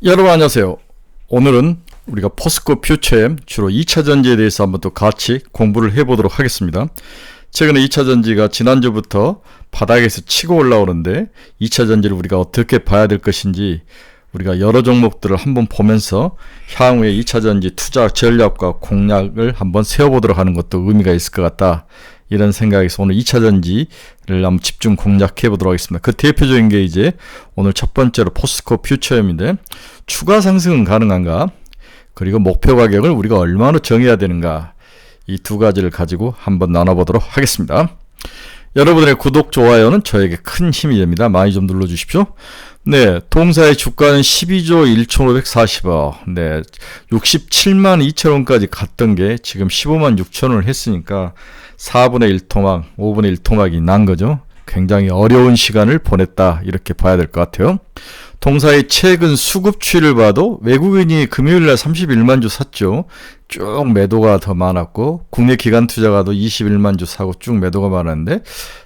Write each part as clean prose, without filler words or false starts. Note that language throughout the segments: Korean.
여러분 안녕하세요. 오늘은 우리가 포스코 퓨처엠 주로 2차전지에 대해서 한번 또 같이 공부를 해보도록 하겠습니다. 최근에 2차전지가 지난주부터 바닥에서 치고 올라오는데 2차전지를 우리가 어떻게 봐야 될 것인지 우리가 여러 종목들을 한번 보면서 향후에 2차전지 투자 전략과 공략을 한번 세워보도록 하는 것도 의미가 있을 것 같다. 이런 생각에서 오늘 2차전지를 한번 집중 공략해 보도록 하겠습니다. 그 대표적인 게 이제 오늘 첫 번째로 포스코 퓨처엠인데 추가 상승은 가능한가? 그리고 목표 가격을 우리가 얼마나 정해야 되는가? 이 두 가지를 가지고 한번 나눠보도록 하겠습니다. 여러분들의 구독, 좋아요는 저에게 큰 힘이 됩니다. 많이 좀 눌러주십시오. 네, 동사의 주가는 12조 1,540억. 네, 67만 2천 원까지 갔던 게 지금 15만 6천 원을 했으니까 4분의 1 토막, 5분의 1 토막이 난 거죠. 굉장히 어려운 시간을 보냈다. 이렇게 봐야 될 것 같아요. 동사의 최근 수급 추이를 봐도 외국인이 금요일날 31만 주 샀죠. 쭉 매도가 더 많았고 국내 기관 투자가도 21만 주 사고 쭉 매도가 많았는데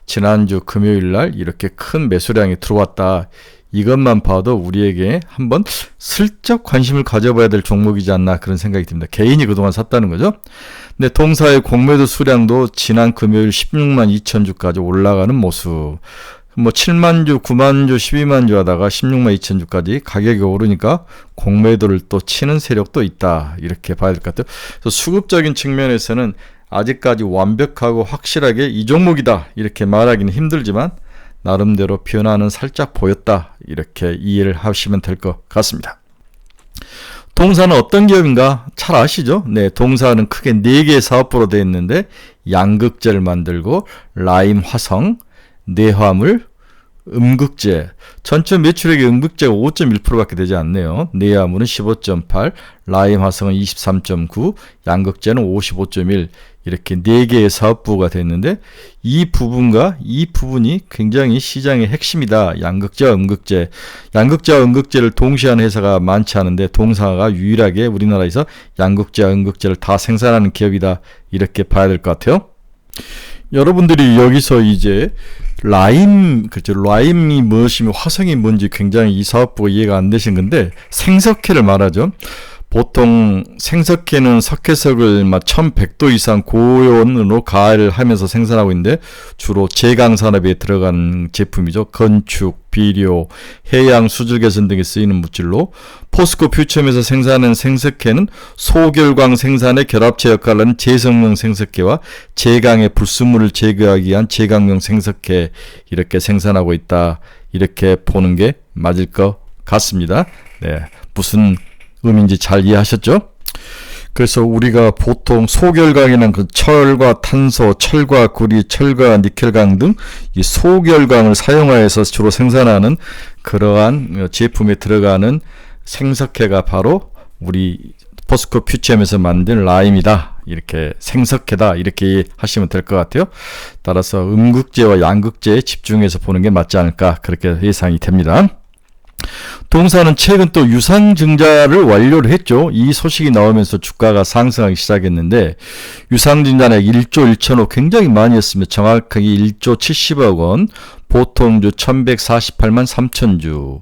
지난주 금요일날 이렇게 큰 매수량이 들어왔다. 이것만 봐도 우리에게 한번 슬쩍 관심을 가져봐야 될 종목이지 않나 그런 생각이 듭니다. 개인이 그동안 샀다는 거죠. 근데 동사의 공매도 수량도 지난 금요일 16만 2천 주까지 올라가는 모습. 7만 주, 9만 주, 12만 주 하다가 16만 2천 주까지 가격이 오르니까 공매도를 또 치는 세력도 있다. 이렇게 봐야 될 것 같아요. 그래서 수급적인 측면에서는 아직까지 완벽하고 확실하게 이 종목이다. 이렇게 말하기는 힘들지만 나름대로 변화는 살짝 보였다. 이렇게 이해를 하시면 될 것 같습니다. 동사는 어떤 기업인가 잘 아시죠? 네, 동사는 크게 4개의 사업부로 되어 있는데 양극재를 만들고 라임 화성, 내화물, 음극재. 전체 매출액이 음극재가 5.1%밖에 되지 않네요. 내화물은 15.8, 라임 화성은 23.9, 양극재는 55.1. 이렇게 4개의 사업부가 됐는데 이 부분이 굉장히 시장의 핵심이다. 양극재와 음극재. 양극재와 음극재를 동시에 하는 회사가 많지 않은데 동사가 유일하게 우리나라에서 양극재와 음극재를 다 생산하는 기업이다. 이렇게 봐야 될 것 같아요. 여러분들이 여기서 이제 라임이 무엇이며 화성이 뭔지 굉장히 이 사업부가 이해가 안 되신 건데 생석회를 말하죠. 보통 생석회는 석회석을 1100도 이상 고온으로 가열을 하면서 생산하고 있는데 주로 제강산업에 들어가는 제품이죠. 건축, 비료, 해양 수질 개선 등에 쓰이는 물질로 포스코 퓨처엠에서 생산하는 생석회는 소결광 생산의 결합체 역할을 하는 제성용 생석회와 제강의 불순물을 제거하기 위한 제강용 생석회 이렇게 생산하고 있다. 이렇게 보는 게 맞을 것 같습니다. 네, 무슨 의미인지 잘 이해하셨죠? 그래서 우리가 보통 소결광이란 그 철과 탄소, 철과 구리, 철과 니켈광 등 이 소결광을 사용하여서 주로 생산하는 그러한 제품에 들어가는 생석회가 바로 우리 포스코 퓨처엠에서 만든 라임이다. 이렇게 생석회다. 이렇게 하시면 될 것 같아요. 따라서 음극재와 양극재에 집중해서 보는 게 맞지 않을까 그렇게 예상이 됩니다. 동사는 최근 또 유상증자를 완료를 했죠. 이 소식이 나오면서 주가가 상승하기 시작했는데 유상증자는 1조 1천억 굉장히 많이 했습니다. 정확하게 1조 70억 원, 보통주 1148만 3천 주.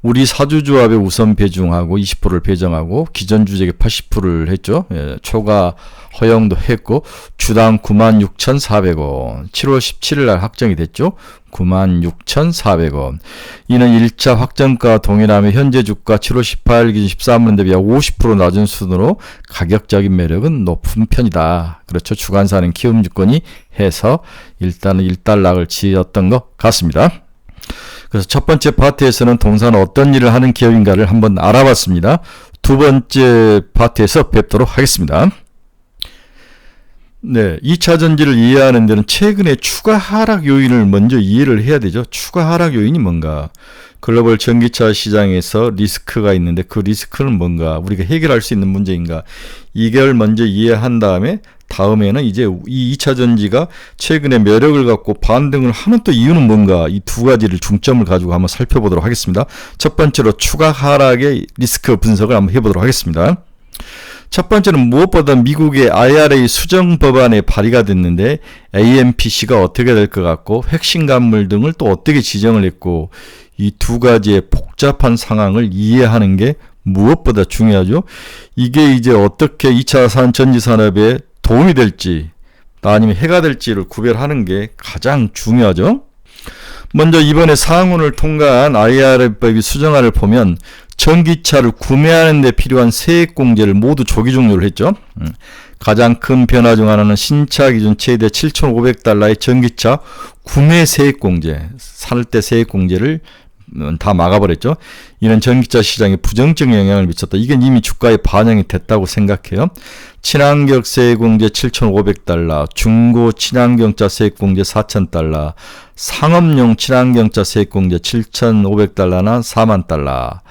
우리 사주조합에 우선 배중하고 20%를 배정하고 기존 주택에 80%를 했죠. 예, 초과 허용도 했고 주당 96,400원. 7월 17일 날 확정이 됐죠. 96,400원. 이는 1차 확정가 동일하며 현재 주가 7월 18일 기준 13년 대비 약 50% 낮은 수준으로 가격적인 매력은 높은 편이다. 그렇죠. 주관사는 키움증권이 해서 일단은 일단락을 지었던 것 같습니다. 그래서 첫 번째 파트에서는 동사는 어떤 일을 하는 기업인가를 한번 알아봤습니다. 두 번째 파트에서 뵙도록 하겠습니다. 네, 2차 전지를 이해하는 데는 최근에 추가 하락 요인을 먼저 이해를 해야 되죠. 추가 하락 요인이 뭔가? 글로벌 전기차 시장에서 리스크가 있는데 그 리스크는 뭔가? 우리가 해결할 수 있는 문제인가? 이걸 먼저 이해한 다음에는 이제 이 2차 전지가 최근에 매력을 갖고 반등을 하는 또 이유는 뭔가? 이 두 가지를 중점을 가지고 한번 살펴보도록 하겠습니다. 첫 번째로 추가 하락의 리스크 분석을 한번 해보도록 하겠습니다. 첫 번째는 무엇보다 미국의 IRA 수정 법안에 발의가 됐는데 AMPC가 어떻게 될 것 같고 핵심 간물 등을 또 어떻게 지정을 했고 이 두 가지의 복잡한 상황을 이해하는 게 무엇보다 중요하죠. 이게 이제 어떻게 2차 전지 산업에 도움이 될지 아니면 해가 될지를 구별하는 게 가장 중요하죠. 먼저 이번에 상원을 통과한 IRA법이 수정안을 보면 전기차를 구매하는 데 필요한 세액공제를 모두 조기 종료를 했죠. 가장 큰 변화 중 하나는 신차 기준 최대 7,500달러의 전기차 구매 세액공제, 살 때 세액공제를 다 막아버렸죠. 이는 전기차 시장에 부정적인 영향을 미쳤다. 이게 이미 주가에 반영이 됐다고 생각해요. 친환경 세액공제 7,500달러, 중고 친환경차 세액공제 4,000달러, 상업용 친환경차 세액공제 7,500달러나 4만 달러.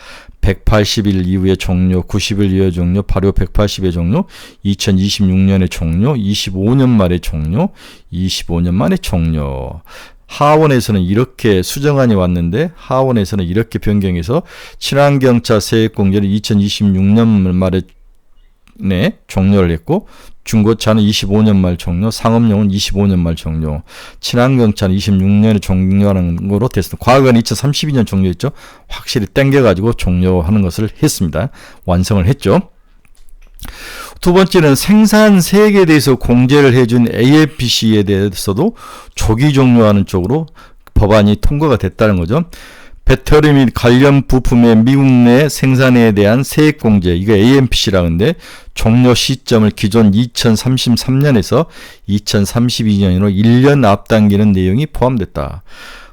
180일 이후에 종료, 90일 이후에 종료, 발효 180일 종료, 2026년에 종료, 25년 말에 종료, 25년 만에 종료. 하원에서는 이렇게 수정안이 왔는데 하원에서는 이렇게 변경해서 친환경차 세액공제를 2026년 말에 종료를 했고 중고차는 25년 말 종료, 상업용은 25년 말 종료, 친환경차는 26년에 종료하는 거로 됐습니다. 과거에는 2032년 종료했죠. 확실히 땡겨가지고 종료하는 것을 했습니다. 완성을 했죠. 두 번째는 생산세액에 대해서 공제를 해준 AFPC에 대해서도 조기 종료하는 쪽으로 법안이 통과가 됐다는 거죠. 배터리 및 관련 부품의 미국 내 생산에 대한 세액공제, 이거 AMPC라고 하는데 종료 시점을 기존 2033년에서 2032년으로 1년 앞당기는 내용이 포함됐다.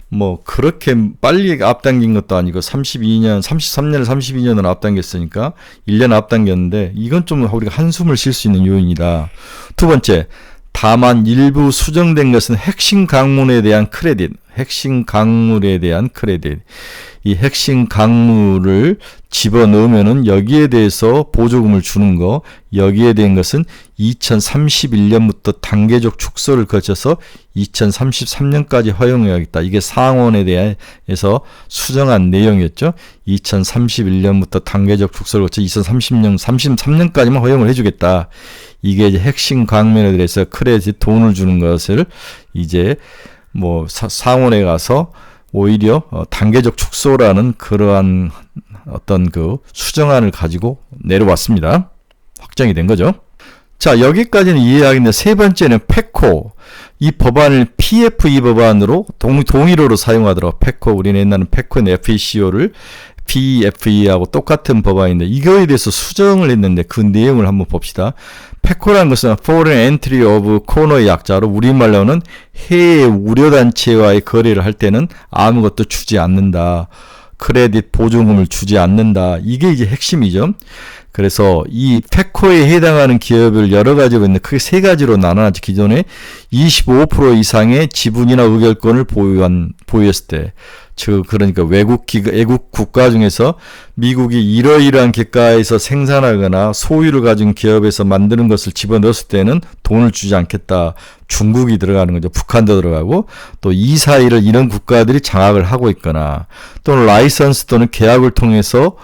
뭐 그렇게 빨리 앞당긴 것도 아니고 33년을 32년을 앞당겼으니까 1년 앞당겼는데 이건 좀 우리가 한숨을 쉴 수 있는 요인이다. 두 번째, 다만 일부 수정된 것은 핵심 강물에 대한 크레딧, 이 핵심 강물을 집어넣으면은 여기에 대해서 보조금을 주는 거, 여기에 대한 것은 2031년부터 단계적 축소를 거쳐서 2033년까지 허용해야겠다. 이게 상원에 대해서 수정한 내용이었죠. 2031년부터 단계적 축소를 거쳐 2033년까지만 허용을 해주겠다. 이게 이제 핵심 강물에 대해서 크레딧 돈을 주는 것을 이제 뭐 상원에 가서 오히려 단계적 축소라는 그러한 어떤 그 수정안을 가지고 내려왔습니다. 확정이 된 거죠. 자, 여기까지는 이해하겠는데 세 번째는 페코. 이 법안을 PFE 법안으로 동일어로 사용하더라고. 페코. 우리는 옛날에는 페코는 FECO를 PFE하고 똑같은 법안인데 이거에 대해서 수정을 했는데 그 내용을 한번 봅시다. 페코라는 것은 Foreign Entry of Corner의 약자로 우리말로는 해외 우려단체와의 거래를 할 때는 아무것도 주지 않는다. 크레딧 보조금을 주지 않는다. 이게 이제 핵심이죠. 그래서 이 페코에 해당하는 기업을 여러 가지로 있는데 크게 세 가지로 나눠놨죠. 기존에 25% 이상의 지분이나 의결권을 보유했을 때, 즉 그러니까 외국 국가 중에서 미국이 이러이러한 국가에서 생산하거나 소유를 가진 기업에서 만드는 것을 집어넣었을 때는 돈을 주지 않겠다. 중국이 들어가는 거죠. 북한도 들어가고 또 이 사이를 이런 국가들이 장악을 하고 있거나 또는 라이선스 또는 계약을 통해서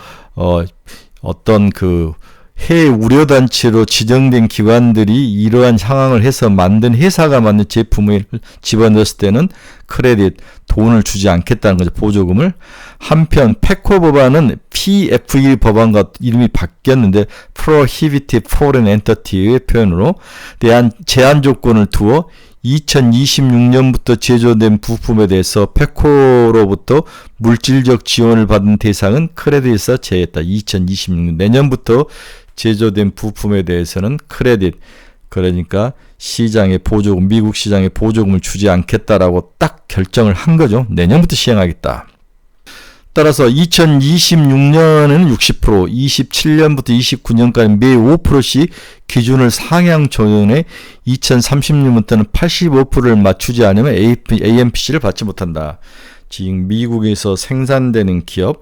어떤 그 해외 우려단체로 지정된 기관들이 이러한 상황을 해서 만든 회사가 만든 제품을 집어넣었을 때는 크레딧, 돈을 주지 않겠다는 거죠. 보조금을. 한편 페코 법안은 PFE 법안과 이름이 바뀌었는데 Prohibited Foreign Entity의 표현으로 대한 제한 조건을 두어 2026년부터 제조된 부품에 대해서 페코로부터 물질적 지원을 받은 대상은 크레딧에서 제외했다. 2026년 내년부터 제조된 부품에 대해서는 크레딧, 그러니까 시장에 보조금, 미국 시장에 보조금을 주지 않겠다라고 딱 결정을 한 거죠. 내년부터 시행하겠다. 따라서 2026년에는 60%, 27년부터 29년까지 매 5%씩 기준을 상향 조정해 2030년부터는 85%를 맞추지 않으면 AMPC를 받지 못한다. 지금 미국에서 생산되는 기업,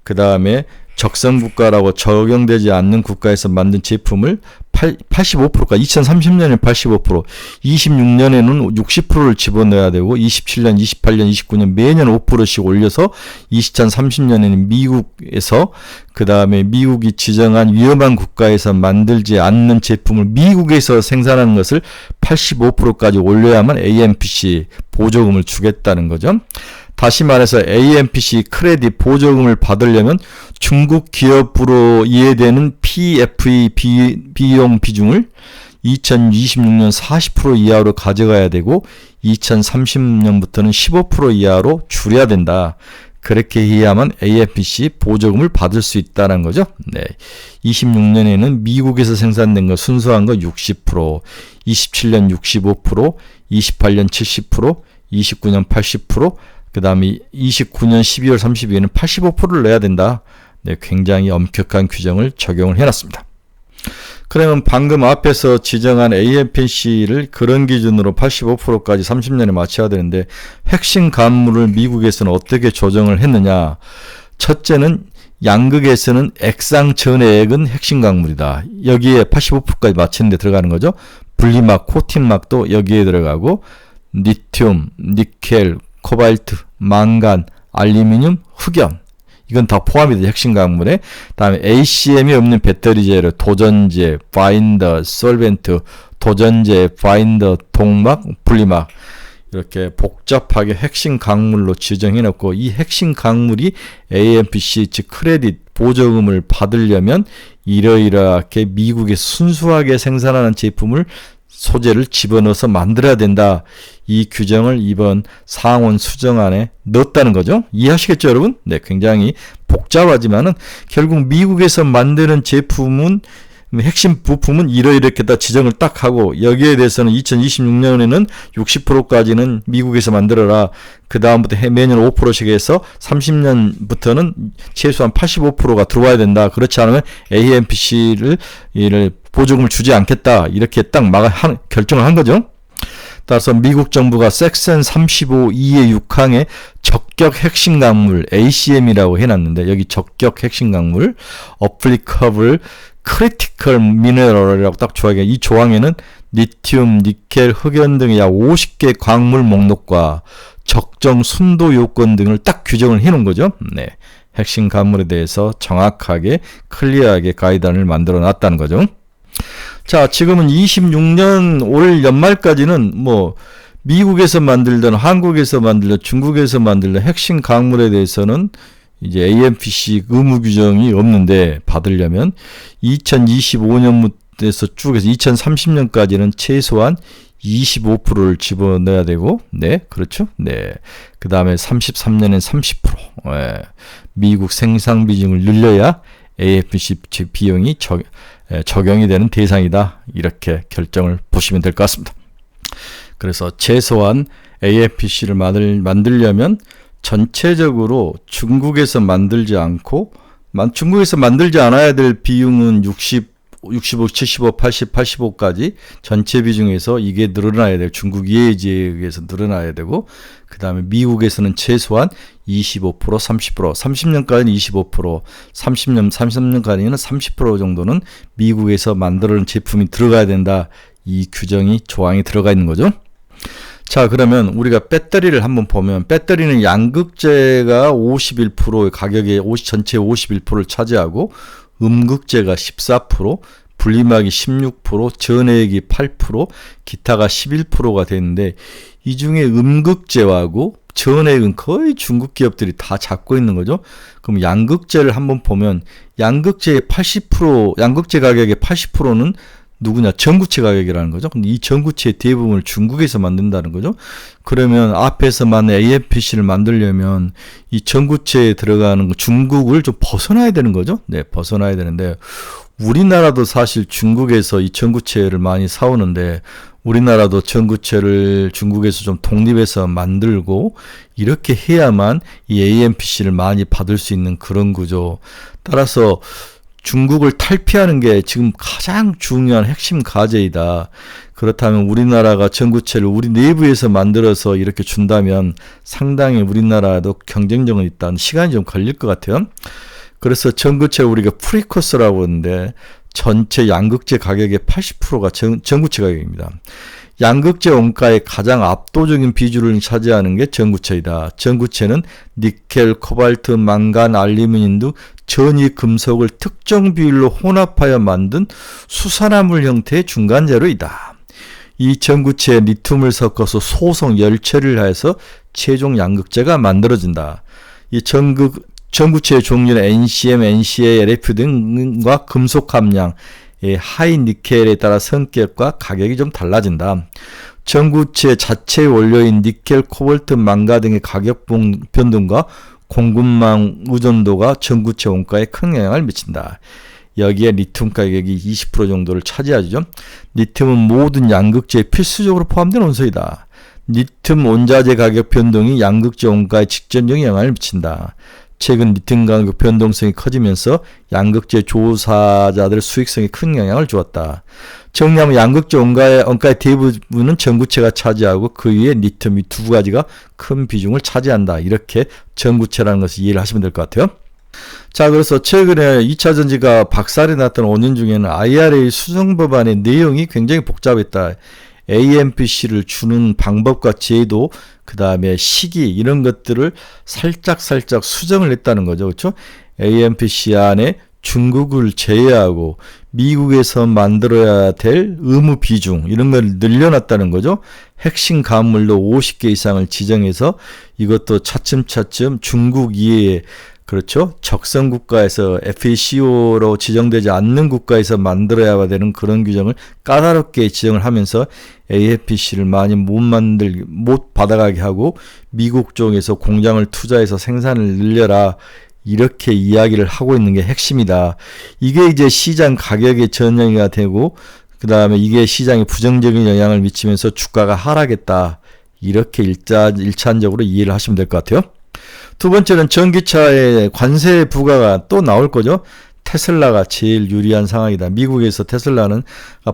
그 다음에 적성국가라고 적용되지 않는 국가에서 만든 제품을 85%가 2030년에 85%, 26년에는 60%를 집어넣어야 되고 27년, 28년, 29년 매년 5%씩 올려서 2030년에는 미국에서 그 다음에 미국이 지정한 위험한 국가에서 만들지 않는 제품을 미국에서 생산하는 것을 85%까지 올려야만 AMPC 보조금을 주겠다는 거죠. 다시 말해서 AMPC 크레딧 보조금을 받으려면 중국 기업으로 이해되는 PFE 비용 비중을 2026년 40% 이하로 가져가야 되고 2030년부터는 15% 이하로 줄여야 된다. 그렇게 해야만 AMPC 보조금을 받을 수 있다는 거죠. 네. 26년에는 미국에서 생산된 거 순수한 거 60%, 27년 65%, 28년 70%, 29년 80%, 그 다음에 29년 12월 30일에는 85%를 내야 된다. 네, 굉장히 엄격한 규정을 적용을 해놨습니다. 그러면 방금 앞에서 지정한 AMPC를 그런 기준으로 85%까지 30년에 맞춰야 되는데 핵심 간물을 미국에서는 어떻게 조정을 했느냐. 첫째는 양극에서는 액상 전해액은 핵심 광물이다. 여기에 85%까지 맞추는 데 들어가는 거죠. 분리막, 코팅막도 여기에 들어가고 리튬, 니켈, 코발트, 망간, 알루미늄, 흑연 이건 다 포함이 돼 핵심 광물에. 다음에 ACM이 없는 배터리 재료, 도전제, 바인더, 솔벤트, 도전제, 바인더, 동막, 분리막 이렇게 복잡하게 핵심 광물로 지정해 놓고 이 핵심 광물이 AMPC 즉 크레딧 보조금을 받으려면 이러이러하게 미국에서 순수하게 생산하는 제품을 소재를 집어넣어서 만들어야 된다. 이 규정을 이번 상원 수정안에 넣었다는 거죠. 이해하시겠죠, 여러분? 네, 굉장히 복잡하지만은 결국 미국에서 만드는 제품은 핵심 부품은 이렇게 다 지정을 딱 하고 여기에 대해서는 2026년에는 60%까지는 미국에서 만들어라. 그 다음부터 매년 5%씩 해서 30년부터는 최소한 85%가 들어와야 된다. 그렇지 않으면 AMPC를 보조금을 주지 않겠다. 이렇게 딱 결정을 한 거죠. 따라서 미국 정부가 섹션 35(2의 6항에 적격 핵심 광물 ACM이라고 해놨는데 여기 적격 핵심 광물 applicable critical mineral이라고 딱 조항에 이 조항에는 리튬, 니켈, 흑연 등의 약 50개 광물 목록과 적정 순도 요건 등을 딱 규정을 해놓은 거죠. 네, 핵심 광물에 대해서 정확하게 클리어하게 가이드라인을 만들어 놨다는 거죠. 자, 지금은 26년 올 연말까지는 미국에서 만들던, 한국에서 만들던, 중국에서 만들던 핵심 광물에 대해서는 이제 AMPC 의무 규정이 없는데 받으려면 2025년부터 쭉 해서 2030년까지는 최소한 25%를 집어넣어야 되고, 네, 그렇죠? 네. 그 다음에 33년엔 30%. 예, 미국 생산 비중을 늘려야 AMPC 비용이 적용이 되는 대상이다. 이렇게 결정을 보시면 될 것 같습니다. 그래서 최소한 AMPC를 만들려면 전체적으로 중국에서 만들지 않고 중국에서 만들지 않아야 될 비용은 65, 75, 80, 85까지 전체 비중에서 이게 늘어나야 돼요. 중국 예제에 의해서 늘어나야 되고 그 다음에 미국에서는 최소한 25%, 30%, 30년까지는 25%, 30년까지는 30% 정도는 미국에서 만드는 제품이 들어가야 된다. 이 규정이 조항이 들어가 있는 거죠. 자, 그러면 우리가 배터리를 한번 보면 배터리는 양극재가 51% 가격의 전체 51%를 차지하고 음극재가 14%, 분리막이 16%, 전해액이 8%, 기타가 11%가 되는데 이 중에 음극재하고 전해액은 거의 중국 기업들이 다 잡고 있는 거죠. 그럼 양극재를 한번 보면 양극재의 80%, 양극재 가격의 80%는 누구냐? 전구체 가격이라는 거죠. 근데 이 전구체의 대부분을 중국에서 만든다는 거죠. 그러면 앞에서 말한 AMPC를 만들려면 이 전구체에 들어가는 중국을 좀 벗어나야 되는 거죠. 네, 벗어나야 되는데 우리나라도 사실 중국에서 이 전구체를 많이 사오는데 우리나라도 전구체를 중국에서 좀 독립해서 만들고 이렇게 해야만 이 AMPC를 많이 받을 수 있는 그런 구조. 따라서 중국을 탈피하는 게 지금 가장 중요한 핵심 과제이다. 그렇다면 우리나라가 전구체를 우리 내부에서 만들어서 이렇게 준다면 상당히 우리나라도 경쟁력은 있다. 시간이 좀 걸릴 것 같아요. 그래서 전구체를 우리가 프리코스라고 하는데 전체 양극재 가격의 80%가 전구체 가격입니다. 양극재 원가의 가장 압도적인 비중을 차지하는 게 전구체이다. 전구체는 니켈, 코발트, 망간, 알루미늄 등 전이 금속을 특정 비율로 혼합하여 만든 수산화물 형태의 중간 재료이다. 이 전구체에 리튬을 섞어서 소성 열처리를 해서 최종 양극재가 만들어진다. 이 전구체의 종류는 NCM, NCA, LF 등과 금속 함량, 하이 니켈에 따라 성격과 가격이 좀 달라진다. 전구체 자체의 원료인 니켈, 코발트, 망가 등의 가격 변동과 공급망 의존도가 전구체 원가에 큰 영향을 미친다. 여기에 리튬 가격이 20% 정도를 차지하죠. 리튬은 모든 양극재에 필수적으로 포함된 원소이다. 리튬 원자재 가격 변동이 양극재 원가에 직접적인 영향을 미친다. 최근 리튬 가격 변동성이 커지면서 양극재 조사자들의 수익성에 큰 영향을 주었다. 정리하면 양극재 원가의 대부분은 전구체가 차지하고 그 위에 리튬 이 두 가지가 큰 비중을 차지한다. 이렇게 전구체라는 것을 이해를 하시면 될 것 같아요. 자, 그래서 최근에 2차 전지가 박살이 났던 원인 중에는 IRA 수정 법안의 내용이 굉장히 복잡했다. AMPC를 주는 방법과 제도, 그 다음에 시기 이런 것들을 살짝 수정을 했다는 거죠. 그렇죠? AMPC 안에 중국을 제외하고 미국에서 만들어야 될 의무 비중 이런 걸 늘려놨다는 거죠. 핵심 가물로 50개 이상을 지정해서 이것도 차츰 중국 이외에 그렇죠. 적성 국가에서 FACO로 지정되지 않는 국가에서 만들어야 되는 그런 규정을 까다롭게 지정을 하면서 AFPC를 많이 못 받아가게 하고 미국 쪽에서 공장을 투자해서 생산을 늘려라. 이렇게 이야기를 하고 있는 게 핵심이다. 이게 이제 시장 가격에 전형이 되고 그 다음에 이게 시장에 부정적인 영향을 미치면서 주가가 하락했다. 이렇게 일차적으로 이해를 하시면 될 것 같아요. 두 번째는 전기차의 관세 부과가 또 나올 거죠. 테슬라가 제일 유리한 상황이다. 미국에서 테슬라는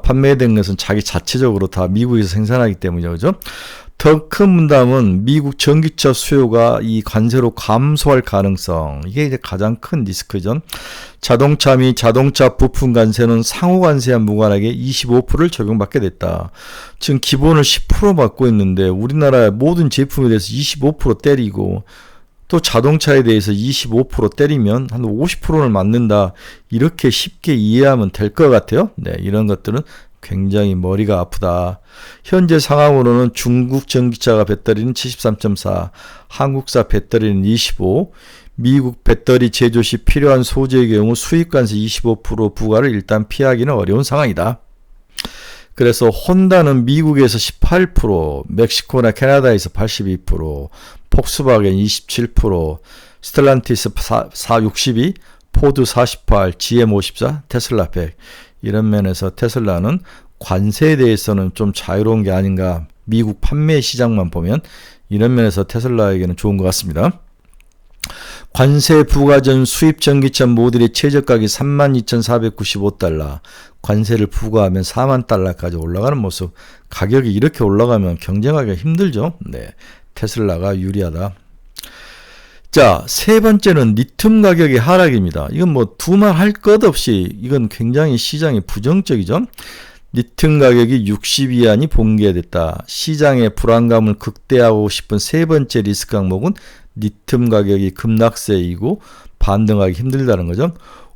판매된 것은 자기 자체적으로 다 미국에서 생산하기 때문이죠. 그죠? 더 큰 문담은 미국 전기차 수요가 이 관세로 감소할 가능성. 이게 이제 가장 큰 리스크죠. 자동차 및 자동차 부품 관세는 상호 관세와 무관하게 25%를 적용받게 됐다. 지금 기본을 10% 받고 있는데 우리나라의 모든 제품에 대해서 25% 때리고 또 자동차에 대해서 25% 때리면 한 50%는 맞는다. 이렇게 쉽게 이해하면 될 것 같아요. 네, 이런 것들은 굉장히 머리가 아프다. 현재 상황으로는 중국 전기차 배터리는 73.4, 한국사 배터리는 25, 미국 배터리 제조 시 필요한 소재의 경우 수입관세 25% 부과를 일단 피하기는 어려운 상황이다. 그래서 혼다는 미국에서 18%, 멕시코나 캐나다에서 82%, 폭스바겐 27%, 스텔란티스 62, 포드 48, GM 54, 테슬라 100. 이런 면에서 테슬라는 관세에 대해서는 좀 자유로운 게 아닌가. 미국 판매 시장만 보면 이런 면에서 테슬라에게는 좋은 것 같습니다. 관세 부과 전 수입 전기차 모델의 최저가격이 32,495달러, 관세를 부과하면 4만 달러까지 올라가는 모습. 가격이 이렇게 올라가면 경쟁하기가 힘들죠. 네, 테슬라가 유리하다. 자, 세 번째는 리튬 가격의 하락입니다. 이건 뭐 두말 할 것 없이 이건 굉장히 시장에 부정적이죠. 리튬 가격이 60위안이 봉개됐다. 시장의 불안감을 극대화하고 싶은 세 번째 리스크 항목은 리튬 가격이 급락세이고 반등하기 힘들다는 거죠.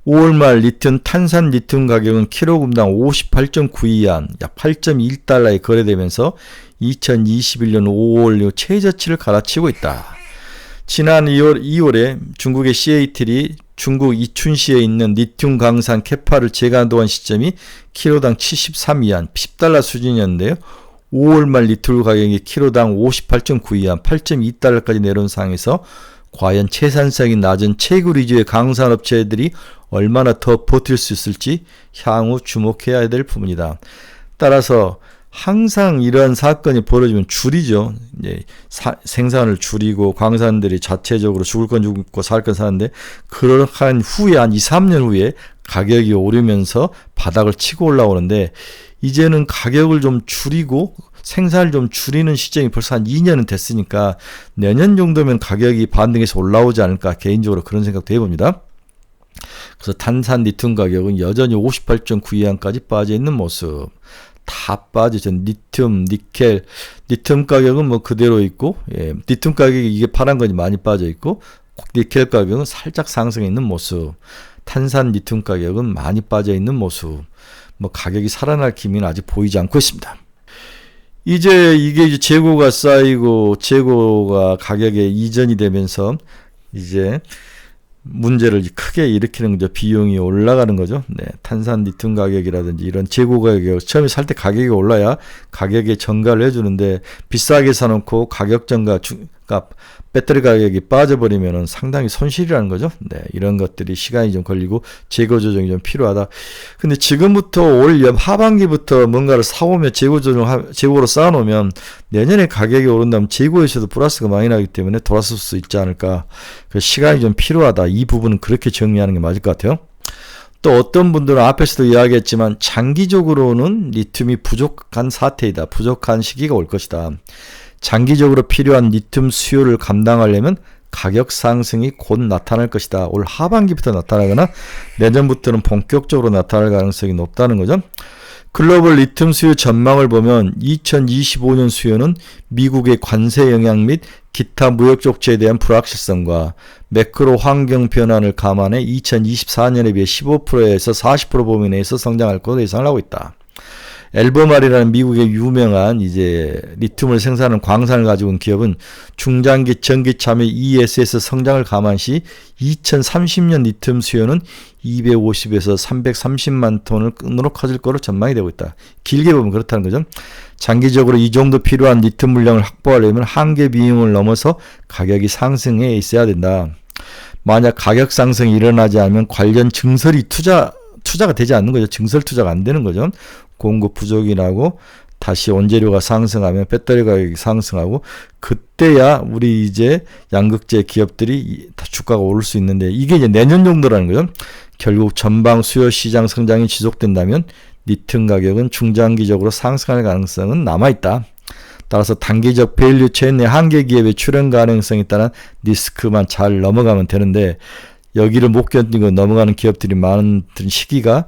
5월 말 탄산 리튬 가격은 킬로그램당 58.92위안, 약 8.1달러에 거래되면서 2021년 5월 이후 최저치를 갈아치고 있다. 지난 2월에 중국의 CATL이 중국 이춘시에 있는 리튬 강산 캐파를 재가동한 시점이 킬로당 73위안, 10달러 수준이었는데요. 5월 말 리튬 가격이 킬로당 58.92위안, 8.2달러까지 내려온 상황에서 과연 채산성이 낮은 채굴 위주의 강산업체들이 얼마나 더 버틸 수 있을지 향후 주목해야 될 부분이다. 따라서 항상 이러한 사건이 벌어지면 줄이죠. 이제 생산을 줄이고 광산들이 자체적으로 죽을 건 죽고 살 건 사는데 그러한 후에 한 2, 3년 후에 가격이 오르면서 바닥을 치고 올라오는데 이제는 가격을 좀 줄이고 생산을 좀 줄이는 시점이 벌써 한 2년은 됐으니까 내년 정도면 가격이 반등해서 올라오지 않을까 개인적으로 그런 생각도 해봅니다. 그래서 탄산 리튬 가격은 여전히 58.92위안까지 빠져 있는 모습. 다 빠지죠. 리튬, 니켈, 리튬 가격은 뭐 그대로 있고, 예, 리튬 가격이 이게 파란 건이 많이 빠져 있고, 니켈 가격은 살짝 상승해 있는 모습. 탄산 리튬 가격은 많이 빠져 있는 모습. 뭐 가격이 살아날 기미는 아직 보이지 않고 있습니다. 이게 재고가 쌓이고 재고가 가격에 이전이 되면서 이제 문제를 크게 일으키는 거죠. 비용이 올라가는 거죠. 네, 탄산 리튬 가격이라든지 이런 재고 가격, 처음에 살 때 가격이 올라야 가격에 전가를 해주는데 비싸게 사놓고 가격 전가, 그러니까 배터리 가격이 빠져버리면 상당히 손실이라는 거죠. 네, 이런 것들이 시간이 좀 걸리고 재고 조정이 좀 필요하다. 근데 지금부터 올 하반기부터 뭔가를 사오면 재고로 쌓아놓으면 내년에 가격이 오른다면 재고에서도 플러스가 많이 나기 때문에 돌아설 수 있지 않을까. 그 시간이 좀 필요하다. 이 부분은 그렇게 정리하는 게 맞을 것 같아요. 또 어떤 분들은 앞에서도 이야기했지만 장기적으로는 리튬이 부족한 사태이다. 부족한 시기가 올 것이다. 장기적으로 필요한 리튬 수요를 감당하려면 가격 상승이 곧 나타날 것이다. 올 하반기부터 나타나거나 내년부터는 본격적으로 나타날 가능성이 높다는 거죠. 글로벌 리튬 수요 전망을 보면 2025년 수요는 미국의 관세 영향 및 기타 무역 조치에 대한 불확실성과 매크로 환경 변화를 감안해 2024년에 비해 15%에서 40% 범위 내에서 성장할 것으로 예상을 하고 있다. 엘버말이라는 미국의 유명한 이제 리튬을 생산하는 광산을 가지고 있는 기업은 중장기 전기차 및 ESS 성장을 감안 시 2030년 리튬 수요는 250에서 330만 톤으로 커질 것으로 전망이 되고 있다. 길게 보면 그렇다는 거죠. 장기적으로 이 정도 필요한 리튬 물량을 확보하려면 한계 비용을 넘어서 가격이 상승해 있어야 된다. 만약 가격 상승이 일어나지 않으면 관련 증설이 투자가 되지 않는 거죠. 증설 투자가 안 되는 거죠. 공급 부족이 나고 다시 원재료가 상승하면 배터리 가격이 상승하고 그때야 우리 이제 양극재 기업들이 다 주가가 오를 수 있는데 이게 이제 내년 정도라는 거죠. 결국 전방 수요 시장 성장이 지속된다면 리튬 가격은 중장기적으로 상승할 가능성은 남아있다. 따라서 단기적 밸류 체인 내 한계 기업의 출현 가능성에 따른 리스크만 잘 넘어가면 되는데 여기를 못 견디고 넘어가는 기업들이 많은 시기가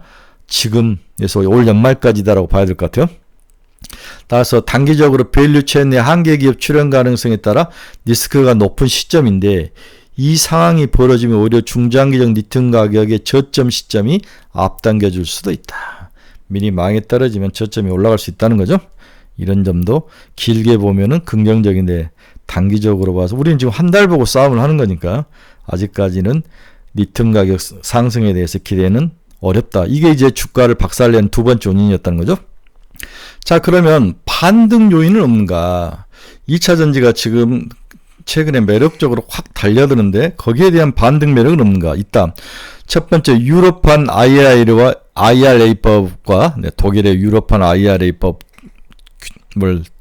지금에서 올 연말까지다라고 봐야 될 것 같아요. 따라서 단기적으로 밸류 체인 내 한계 기업 출현 가능성에 따라 리스크가 높은 시점인데 이 상황이 벌어지면 오히려 중장기적 리튬 가격의 저점 시점이 앞당겨질 수도 있다. 미리 망에 떨어지면 저점이 올라갈 수 있다는 거죠. 이런 점도 길게 보면은 긍정적인데 단기적으로 봐서 우리는 지금 한 달 보고 싸움을 하는 거니까 아직까지는 리튬 가격 상승에 대해서 기대는 어렵다. 이게 이제 주가를 박살낸 두 번째 원인이었다는 거죠. 자, 그러면 반등 요인은 없는가? 2차 전지가 지금 최근에 매력적으로 확 달려드는데 거기에 대한 반등 매력은 없는가? 있다. 첫 번째 유럽판 IRA법과 독일의 유럽판 IRA법을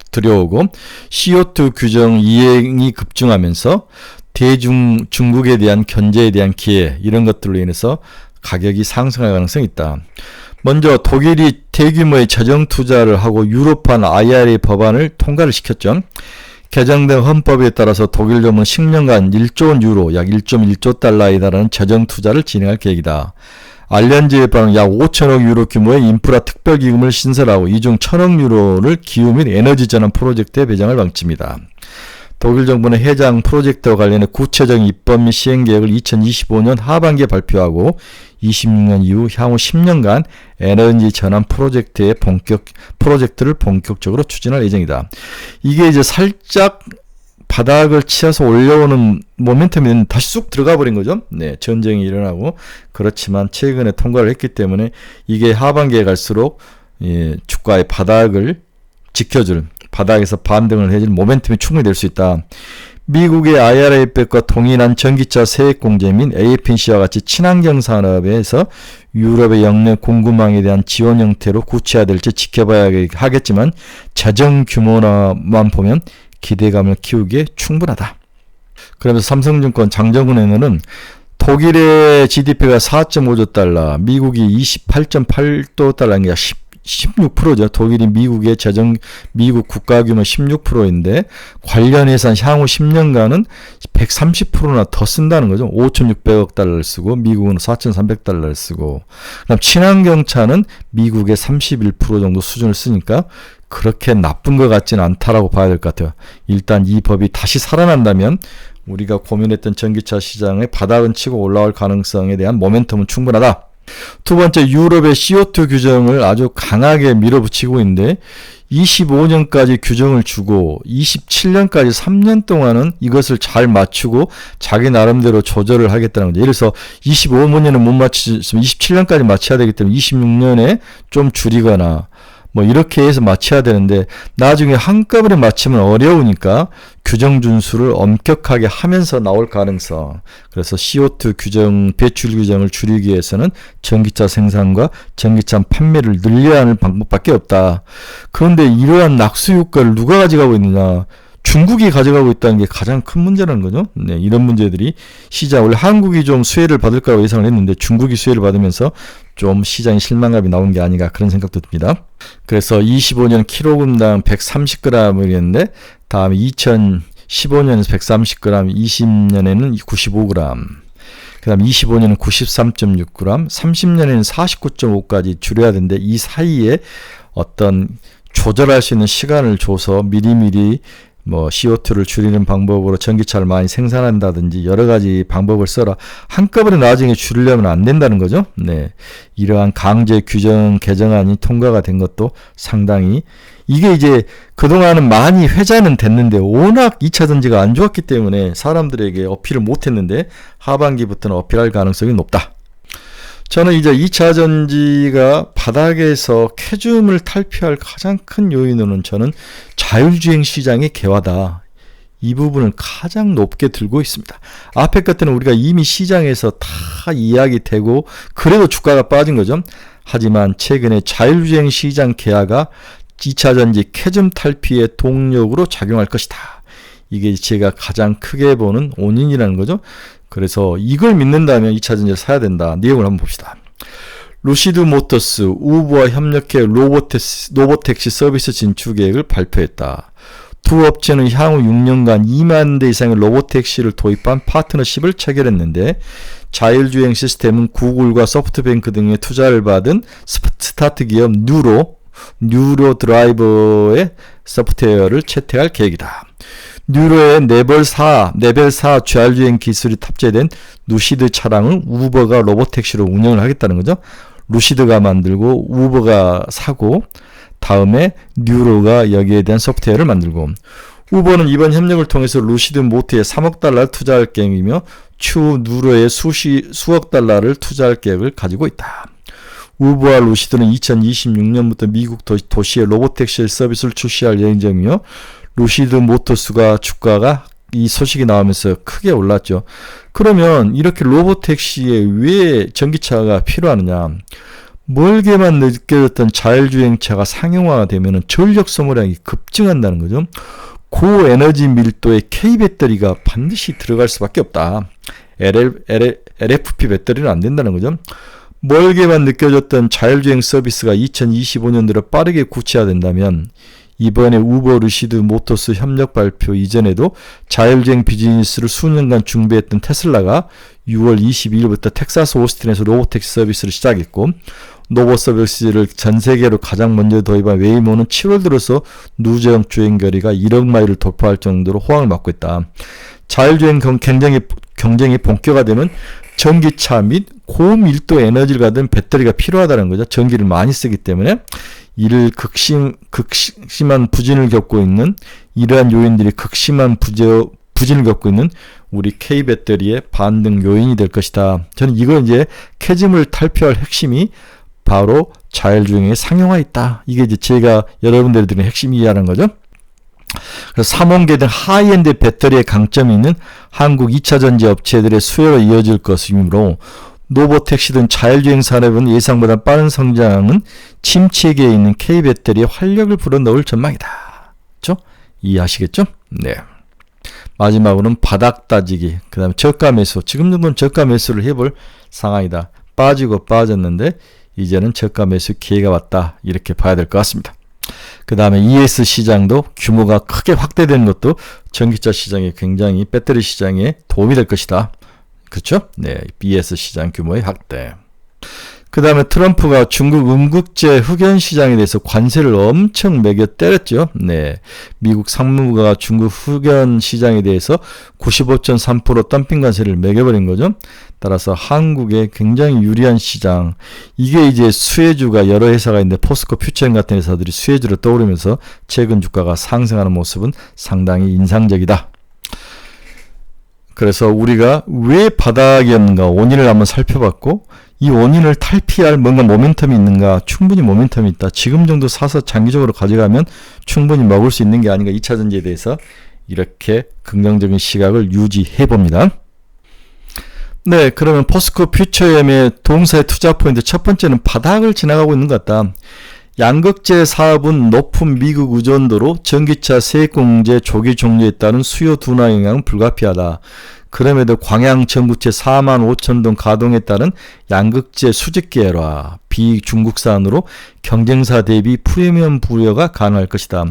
들여오고 CO2 규정 이행이 급증하면서 중국에 대한 견제에 대한 기회 이런 것들로 인해서 가격이 상승할 가능성이 있다. 먼저 독일이 대규모의 재정 투자를 하고 유럽판 IRA 법안을 통과를 시켰죠. 개정된 헌법에 따라서 독일 정부는 10년간 1조 원 유로, 약 1.1조 달러에 달하는 재정 투자를 진행할 계획이다. 알리안즈에 따른 약 5천억 유로 규모의 인프라 특별기금을 신설하고 이 중 1,000억 유로를 기후 및 에너지 전환 프로젝트에 배정할 방침이다. 독일 정부는 해당 프로젝트와 관련해 구체적인 입법 및 시행 계획을 2025년 하반기에 발표하고 26년 이후 향후 10년간 에너지 전환 프로젝트를 본격적으로 추진할 예정이다. 이게 이제 살짝 바닥을 치어서 올려오는 모멘텀이 다시 쑥 들어가 버린 거죠. 네, 전쟁이 일어나고 그렇지만 최근에 통과를 했기 때문에 이게 하반기에 갈수록 주가의 바닥을 지켜줄 바닥에서 반등을 해줄 모멘텀이 충분히 될 수 있다. 미국의 IRA법과 동일한 전기차 세액 공제 및 AFNC와 같이 친환경 산업에서 유럽의 역내 공급망에 대한 지원 형태로 구체화될지 지켜봐야 하겠지만 재정 규모만 보면 기대감을 키우기에 충분하다. 그러면서 삼성증권 장정훈에는 독일의 GDP가 4.5조 달러, 미국이 28.8조 달러인 게 16%죠. 독일이 미국 국가 규모 16%인데 관련 예산 향후 10년간은 130%나 더 쓴다는 거죠. 5,600억 달러를 쓰고 미국은 4,300달러를 쓰고 그다음 친환경차는 미국의 31% 정도 수준을 쓰니까 그렇게 나쁜 것 같지는 않다라고 봐야 될 것 같아요. 일단 이 법이 다시 살아난다면 우리가 고민했던 전기차 시장의 바닥은 치고 올라올 가능성에 대한 모멘텀은 충분하다. 두 번째, 유럽의 CO2 규정을 아주 강하게 밀어붙이고 있는데 25년까지 규정을 주고 27년까지 3년 동안은 이것을 잘 맞추고 자기 나름대로 조절을 하겠다는 거죠. 예를 들어서 25년은 못 맞추면 27년까지 맞춰야 되기 때문에 26년에 좀 줄이거나 뭐 이렇게 해서 맞춰야 되는데 나중에 한꺼번에 맞추면 어려우니까 규정 준수를 엄격하게 하면서 나올 가능성. 그래서 CO2 규정, 배출 규정을 줄이기 위해서는 전기차 생산과 전기차 판매를 늘려야 하는 방법밖에 없다. 그런데 이러한 낙수 효과를 누가 가져가고 있느냐? 중국이 가져가고 있다는 게 가장 큰 문제라는 거죠. 네, 이런 문제들이 시장, 원래 한국이 좀 수혜를 받을 거라고 예상을 했는데 중국이 수혜를 받으면서 좀 시장에 실망감이 나온 게 아닌가 그런 생각도 듭니다. 그래서 25년 킬로그램당 130g이었는데 다음에 2015년에서 130g, 20년에는 95g, 그 다음 25년은 93.6g, 30년에는 49.5까지 줄여야 되는데 이 사이에 어떤 조절할 수 있는 시간을 줘서 미리미리 뭐 CO2를 줄이는 방법으로 전기차를 많이 생산한다든지 여러 가지 방법을 써라. 한꺼번에 나중에 줄이려면 안 된다는 거죠. 네, 이러한 강제 규정 개정안이 통과가 된 것도 상당히 이게 이제 그동안은 많이 회자는 됐는데 워낙 2차 전지가 안 좋았기 때문에 사람들에게 어필을 못했는데 하반기부터는 어필할 가능성이 높다. 저는 이제 2차 전지가 바닥에서 캐즘을 탈피할 가장 큰 요인으로는 저는 자율주행 시장의 개화다. 이 부분을 가장 높게 들고 있습니다. 앞에 것들은 우리가 이미 시장에서 다 이야기 되고 그래도 주가가 빠진 거죠. 하지만 최근에 자율주행 시장 개화가 2차 전지 캐즘 탈피의 동력으로 작용할 것이다. 이게 제가 가장 크게 보는 원인이라는 거죠. 그래서 이걸 믿는다면 2차 전지를 사야 된다. 내용을 한번 봅시다. 루시드 모터스, 우버와 협력해 로보택시 서비스 진출 계획을 발표했다. 두 업체는 향후 6년간 2만 대 이상의 로보택시를 도입한 파트너십을 체결했는데 자율주행 시스템은 구글과 소프트뱅크 등의 투자를 받은 스타트 기업 뉴로 드라이버의 소프트웨어를 채택할 계획이다. 뉴로의 레벨 4 자율주행 기술이 탑재된 루시드 차량을 우버가 로보택시로 운영을 하겠다는 거죠. 루시드가 만들고 우버가 사고 다음에 뉴로가 여기에 대한 소프트웨어를 만들고 우버는 이번 협력을 통해서 루시드 모터에 3억 달러를 투자할 계획이며 추후 뉴로에 수억 달러를 투자할 계획을 가지고 있다. 우버와 루시드는 2026년부터 미국 도시에 로보택시 서비스를 출시할 예정이며 루시드 모터스가 주가가 이 소식이 나오면서 크게 올랐죠. 그러면 이렇게 로보택시에 왜 전기차가 필요하느냐? 멀게만 느껴졌던 자율주행차가 상용화가 되면 전력 소모량이 급증한다는 거죠. 고에너지 밀도의 K배터리가 반드시 들어갈 수밖에 없다. LFP 배터리는 안 된다는 거죠. 멀게만 느껴졌던 자율주행 서비스가 2025년 들어 빠르게 구체화된다면 이번에 우버 루시드 모터스 협력 발표 이전에도 자율주행 비즈니스를 수년간 준비했던 테슬라가 6월 22일부터 텍사스 오스틴에서 로보택시 서비스를 시작했고 로봇 서비스를 전 세계로 가장 먼저 도입한 웨이모는 7월 들어서 누적 주행거리가 1억 마일을 돌파할 정도로 호황을 맞고 있다. 자율주행 경쟁이 본격화되면 전기차 및 고밀도 에너지를 가진 배터리가 필요하다는 거죠. 전기를 많이 쓰기 때문에 이를 극심한 부진을 겪고 있는 이러한 요인들이 극심한 부진을 겪고 있는 우리 K배터리의 반등 요인이 될 것이다. 저는 이거 이제 캐즘을 탈피할 핵심이 바로 자율주행의 상용화에 있다. 이게 이제 제가 여러분들이 드리는 핵심이라는 거죠. 그래서 3원계 등 하이엔드 배터리의 강점이 있는 한국 2차 전지 업체들의 수요로 이어질 것이므로 로보택시 등 자율주행 산업은 예상보다 빠른 성장은 침체기에 있는 K배터리에 활력을 불어넣을 전망이다. 그렇죠? 이해하시겠죠? 네. 마지막으로는 바닥 따지기, 그 다음에 저가 매수. 지금 정도는 저가 매수를 해볼 상황이다. 빠지고 빠졌는데 이제는 저가 매수 기회가 왔다. 이렇게 봐야 될 것 같습니다. 그 다음에 ES 시장도 규모가 크게 확대된 것도 전기차 시장에 굉장히 배터리 시장에 도움이 될 것이다. 그렇죠? 네, ES 시장 규모의 확대. 그 다음에 트럼프가 중국 음극재 흑연 시장에 대해서 관세를 엄청 매겨 때렸죠. 네, 미국 상무부가 중국 흑연 시장에 대해서 95.3% 덤핑 관세를 매겨버린 거죠. 따라서 한국에 굉장히 유리한 시장. 이게 이제 수혜주가 여러 회사가 있는데 포스코 퓨처엠 같은 회사들이 수혜주로 떠오르면서 최근 주가가 상승하는 모습은 상당히 인상적이다. 그래서 우리가 왜 바닥이었는가 원인을 한번 살펴봤고, 이 원인을 탈피할 뭔가 모멘텀이 있는가. 충분히 모멘텀이 있다. 지금 정도 사서 장기적으로 가져가면 충분히 먹을 수 있는 게 아닌가. 2차전지에 대해서 이렇게 긍정적인 시각을 유지해 봅니다. 네, 그러면 포스코 퓨처엠의 동사의 투자 포인트 첫 번째는 바닥을 지나가고 있는 것 같다. 양극재 사업은 높은 미국 의존도로 전기차 세액공제 조기 종료에 따른 수요 둔화 영향은 불가피하다. 그럼에도 광양 전구체 45,000동 가동에 따른 양극재 수직 계열화, 비중국산으로 경쟁사 대비 프리미엄 부여가 가능할 것이다.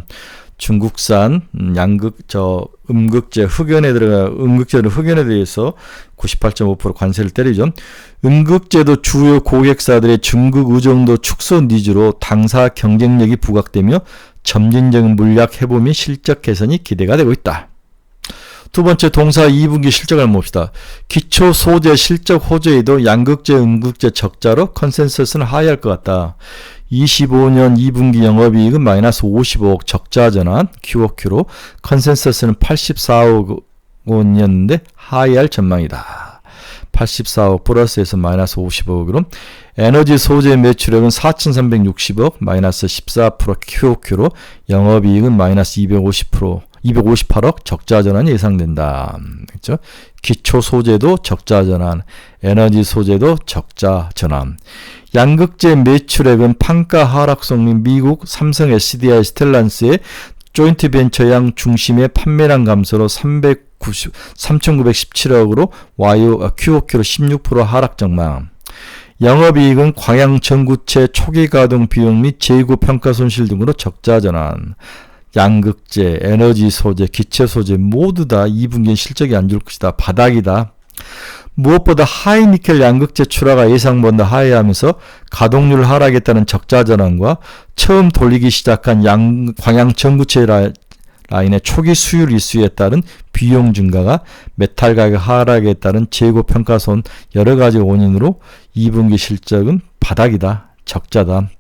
중국산 음극재 흑연에 대해서 98.5% 관세를 때리죠. 음극재도 주요 고객사들의 중국 의존도 축소 니즈로 당사 경쟁력이 부각되며 점진적인 물약 회복 및 실적 개선이 기대가 되고 있다. 두 번째, 동사 2분기 실적을 한번 봅시다. 기초 소재 실적 호재에도 양극재, 음극재 적자로 컨센서스는 하회할 것 같다. 25년 2분기 영업이익은 마이너스 55억 적자 전환, QOQ로 컨센서스는 84억 원이었는데 하회할 전망이다. 84억 플러스에서 마이너스 55억으로 에너지 소재 매출액은 4,360억 마이너스 14% QOQ로 영업이익은 마이너스 258억 적자 전환이 예상된다. 그렇죠? 기초 소재도 적자 전환, 에너지 소재도 적자 전환. 양극재 매출액은 판가 하락성 및 미국 삼성 SDI 스텔란스의 조인트 벤처양 중심의 판매량 감소로 3,917억으로 QOQ로 16% 하락 전망. 영업이익은 광양 전구체 초기 가동 비용 및 재고 평가 손실 등으로 적자 전환. 양극재, 에너지 소재, 기체 소재 모두 다 2분기 실적이 안 좋을 것이다. 바닥이다. 무엇보다 하이니켈 양극재 출하가 예상보다 하회하면서 가동률 하락했다는 적자 전환과 처음 돌리기 시작한 광양 전구체 라인의 초기 수율 이슈에 따른 비용 증가가 메탈 가격 하락에 따른 재고 평가 손 여러 가지 원인으로 2분기 실적은 바닥이다. 적자다.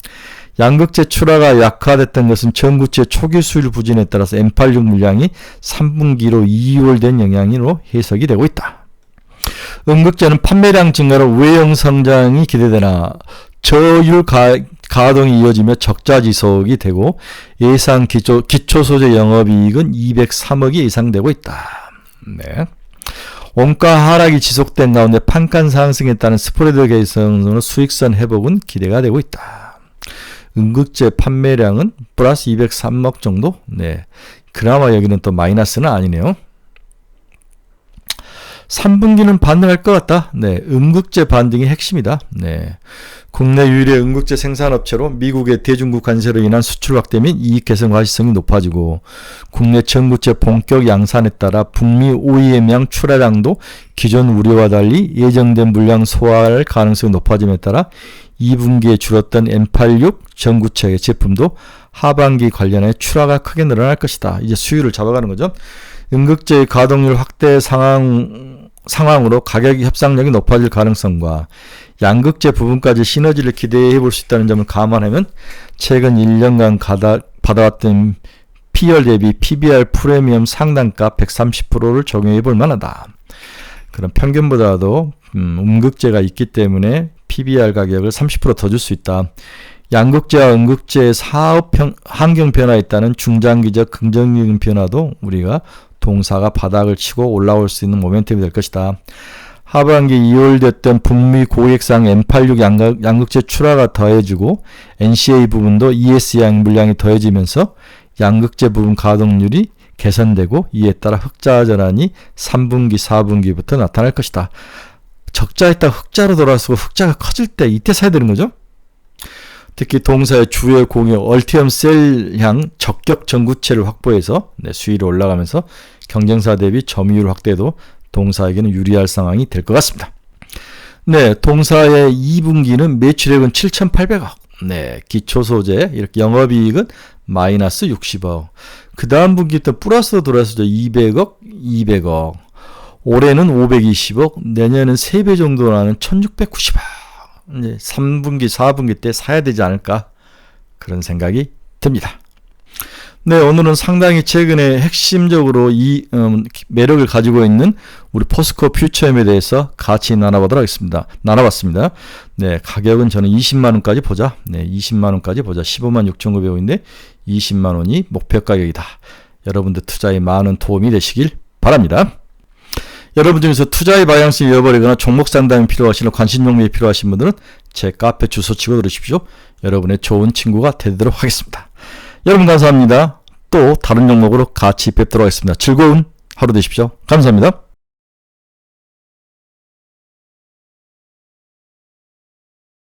양극재 출하가 약화됐던 것은 전구체 초기 수율 부진에 따라서 M86 물량이 3분기로 2월된 영향으로 해석이 되고 있다. 음극재는 판매량 증가로 외형 성장이 기대되나 저율 가동이 이어지며 적자 지속이 되고 예상 기초 소재 영업이익은 203억이 예상되고 있다. 네. 원가 하락이 지속된 가운데 판가 상승에 따른 스프레드 개선으로 수익성 회복은 기대가 되고 있다. 음극재 판매량은 플러스 203억 정도? 네. 그나마 여기는 또 마이너스는 아니네요. 3분기는 반등할 것 같다. 네, 음극재 반등이 핵심이다. 네, 국내 유일의 음극재 생산업체로 미국의 대중국 관세로 인한 수출 확대 및 이익 개선 가시성이 높아지고 국내 전구체 본격 양산에 따라 북미 OEM양 출하량도 기존 우려와 달리 예정된 물량 소화할 가능성이 높아짐에 따라 2분기에 줄었던 M86 전구체 제품도 하반기 관련해 출하가 크게 늘어날 것이다. 이제 수율을 잡아가는 거죠. 음극재의 가동률 확대 상황으로 가격 협상력이 높아질 가능성과 양극재 부분까지 시너지를 기대해 볼 수 있다는 점을 감안하면 최근 1년간 받아왔던 PER 대비 PBR 프리미엄 상단가 130%를 적용해 볼 만하다. 그럼 평균보다도 음극재가 있기 때문에 PBR 가격을 30% 더 줄 수 있다. 양극재와 음극재의 사업 환경 변화에 따른 중장기적 긍정적인 변화도 우리가 동사가 바닥을 치고 올라올 수 있는 모멘텀이 될 것이다. 하반기 2월 됐던 북미 고객상 M86 양극재 출하가 더해지고 NCA 부분도 ES양 물량이 더해지면서 양극재 부분 가동률이 개선되고 이에 따라 흑자 전환이 3분기, 4분기부터 나타날 것이다. 적자했다 흑자로 돌아서고 흑자가 커질 때 이때 사야 되는 거죠. 특히 동사의 주요 공유 얼티엄 셀향 적격 전구체를 확보해서 수율이 올라가면서 경쟁사 대비 점유율 확대도 동사에게는 유리할 상황이 될 것 같습니다. 네, 동사의 2분기는 매출액은 7,800억. 네, 기초소재 이렇게 영업이익은 마이너스 60억. 그 다음 분기 또 플러스로 돌아서죠. 200억. 올해는 520억, 내년은 3배 정도 나는 1690억. 이제 3분기, 4분기 때 사야 되지 않을까? 그런 생각이 듭니다. 네, 오늘은 상당히 최근에 핵심적으로 이 매력을 가지고 있는 우리 포스코 퓨처엠에 대해서 같이 나눠봤습니다. 네, 가격은 저는 20만원까지 보자. 네, 20만원까지 보자. 15만 6,900원인데 20만원이 목표 가격이다. 여러분들 투자에 많은 도움이 되시길 바랍니다. 여러분 중에서 투자의 방향성을 잃어버리거나 종목 상담이 필요하시거나 관심 종목이 필요하신 분들은 제 카페 주소 치고 들으십시오. 여러분의 좋은 친구가 되도록 하겠습니다. 여러분 감사합니다. 또 다른 종목으로 같이 뵙도록 하겠습니다. 즐거운 하루 되십시오. 감사합니다.